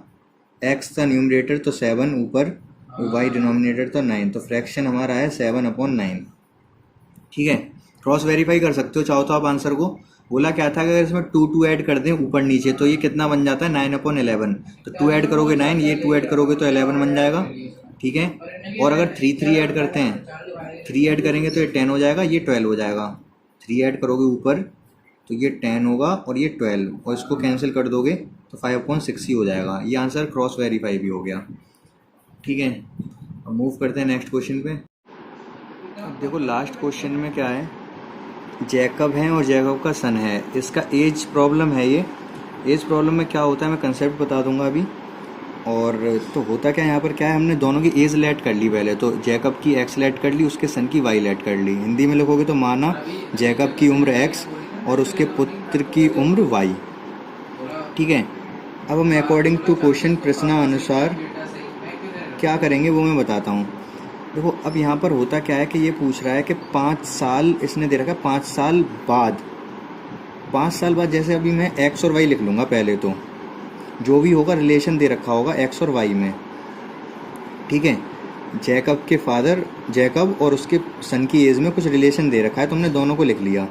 x था न्यूमरेटर तो 7 ऊपर, y डिनोमिनेटर तो 9, तो फ्रैक्शन हमारा है 7/9। ठीक है, क्रॉस वेरीफाई कर सकते हो चाहो तो आप आंसर को। बोला क्या था कि अगर इसमें 2 ऐड कर दें ऊपर नीचे तो ये कितना बन जाता है 9/11। तो 2 ऐड करोगे 9, ये 2 ऐड करोगे तो 11 बन जाएगा। ठीक है, और अगर 3 ऐड करते हैं, 3 ऐड करेंगे तो ये 10 हो जाएगा, ये 12 हो जाएगा। 3 ऐड करोगे ऊपर तो ये 10 होगा और ये 12, और इसको कैंसिल कर दोगे तो 5/6 ही हो जाएगा। ये आंसर क्रॉस वेरीफाई भी हो गया। ठीक है, अब मूव करते हैं नेक्स्ट क्वेश्चन पे। अब देखो लास्ट क्वेश्चन में क्या है, जैकब है और जैकब का सन है, इसका एज प्रॉब्लम है। ये एज प्रॉब्लम में क्या होता है मैं कंसेप्ट बता दूंगा अभी। और तो होता क्या है यहाँ पर, क्या है हमने दोनों की एज लेट कर ली पहले, तो जैकब की x लेट कर ली, उसके सन की y लेट कर ली। हिंदी में लिखोगे तो माना जैकब की उम्र x और उसके पुत्र की उम्र y। ठीक है, अब हम अकॉर्डिंग टू क्वेश्चन प्रश्नानुसार क्या करेंगे वो मैं बताता हूँ। देखो अब यहाँ पर होता क्या है कि ये पूछ रहा है कि 5 साल इसने दे रखा है, 5 साल बाद, 5 साल बाद जैसे अभी मैं x और y लिख लूँगा पहले, तो जो भी होगा रिलेशन दे रखा होगा x और y में। ठीक है, जैकब के फादर जैकब और उसके सन की एज में कुछ रिलेशन दे रखा है, तो हमने दोनों को लिख लिया।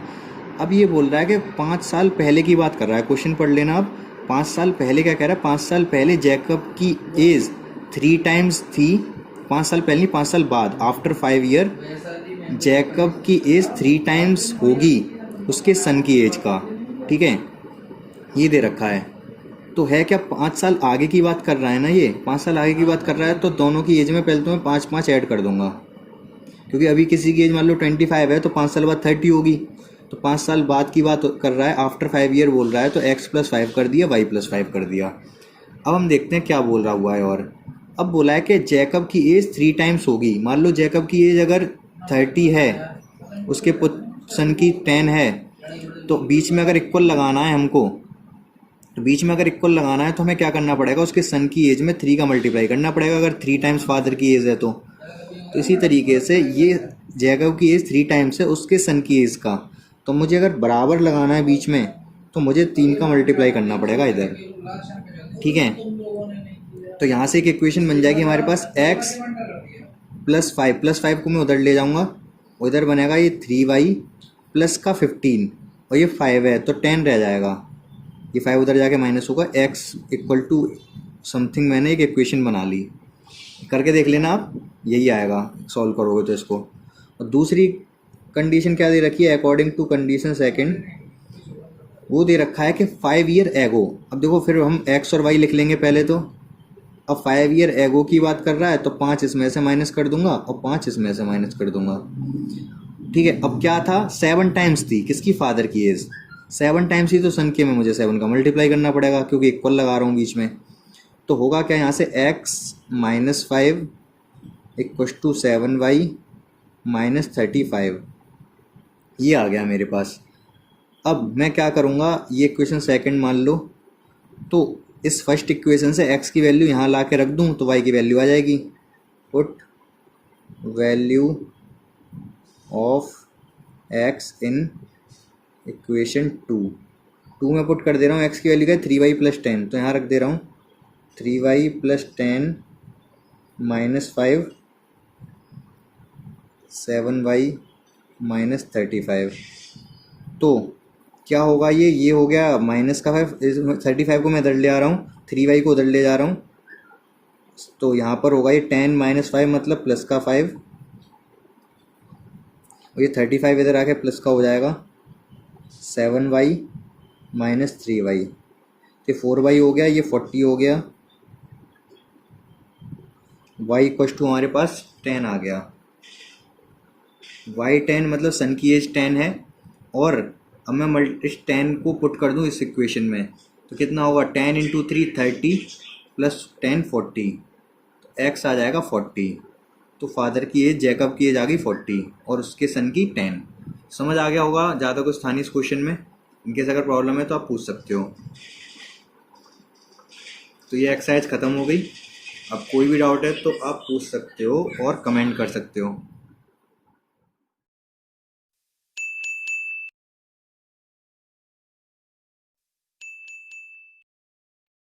अब ये बोल रहा है कि 5 साल पहले की बात कर रहा है, क्वेश्चन पढ़ लेना आप। 5 साल पहले क्या कह रहा है, 5 साल पहले जैकब की एज 3 टाइम्स थी। 5 साल पहले नहीं, 5 साल बाद, आफ्टर 5 ईयर जैकब की एज 3 टाइम्स होगी उसके सन की एज का। ठीक है, ये दे रखा है। तो है क्या 5 साल आगे की बात कर रहा है ना, ये 5 साल आगे की बात कर रहा है। तो दोनों की एज में पहले तो मैं 5 ऐड कर दूंगा, क्योंकि अभी किसी की एज मान लो 25 है तो 5 साल बाद 30 होगी। तो 5 साल बाद की बात कर रहा है, आफ्टर 5 ईयर बोल रहा है, तो x+5 कर दिया, y+5 कर दिया। अब हम देखते हैं क्या बोल रहा हुआ है। और अब बोला है कि जैकब की एज 3 टाइम्स होगी। मान लो जैकब की एज अगर 30 है, उसके सन की 10 है, तो बीच में अगर इक्वल लगाना है हमको, तो बीच में अगर इक्वल लगाना है तो हमें क्या करना पड़ेगा, उसके सन की एज में 3 का मल्टीप्लाई करना पड़ेगा, अगर 3 टाइम्स फादर की एज है तो इसी तरीके से ये जैकब की एज 3 टाइम्स है उसके सन की एज का। तो मुझे अगर बराबर लगाना है बीच में, तो मुझे 3 का मल्टीप्लाई करना पड़ेगा इधर, ठीक है। तो यहाँ से एक इक्वेशन बन जाएगी हमारे पास x+5 को मैं उधर ले जाऊँगा, उधर बनेगा ये 3y प्लस का 15, और ये 5 है तो 10 रह जाएगा, ये 5 उधर जाके माइनस होगा। x इक्वल टू समथिंग, मैंने एक इक्वेशन बना ली, करके देख लेना आप, यही आएगा सॉल्व करोगे तो इसको। और दूसरी कंडीशन क्या दे रखी है, अकॉर्डिंग टू कंडीशन सेकंड, वो दे रखा है कि 5 ईयर एगो। अब देखो फिर हम x और y लिख लेंगे पहले तो। अब 5 ईयर एगो की बात कर रहा है तो 5 इसमें से माइनस कर दूंगा और 5 इसमें से माइनस कर दूंगा, ठीक है। अब क्या था, 7 टाइम्स थी किसकी, फादर की एज 7 टाइम्स ही, तो सन के में मुझे 7 का मल्टीप्लाई करना पड़ेगा क्योंकि इक्वल लगा रहा हूँ बीच में। तो होगा क्या यहाँ से x-5 इक्वल टू 7y-35, ये आ गया मेरे पास। अब मैं क्या करूँगा, ये इक्वेशन सेकंड मान लो, तो इस फर्स्ट इक्वेशन से x की वैल्यू यहाँ ला के रख दूँ तो y की वैल्यू आ जाएगी। Put value of x in equation 2 में पुट कर दे रहा हूँ। x की वैल्यू क्या है, 3y+10, तो यहाँ रख दे रहा हूँ 3y+10 -5 7y-35। तो क्या होगा, ये हो गया माइनस का 5, 35 को मैं इधर ले आ रहा हूँ, 3y को उधर ले जा रहा हूँ, तो यहाँ पर होगा ये 10 - 5 मतलब प्लस का 5, और ये 35 इधर आके प्लस का हो जाएगा 7y - 3y, ये 4y हो गया, ये 40 हो गया, y इक्वल टू हमारे पास 10 आ गया। y 10 मतलब सन की एज 10 है, और अब मैं इस 10 को पुट कर दूं इस इक्वेशन में, तो कितना होगा, 10 × 3 30 प्लस 10 40, तो x आ जाएगा 40। तो फादर की एज, जैकब की एज आ गई 40 और उसके सन की 10। समझ आ गया होगा ज़्यादा कुछ था नहीं इस क्वेश्चन में। इनकेस अगर प्रॉब्लम है तो आप पूछ सकते हो। तो ये एक्सरसाइज ख़त्म हो गई। अब कोई भी डाउट है तो आप पूछ सकते हो और कमेंट कर सकते हो।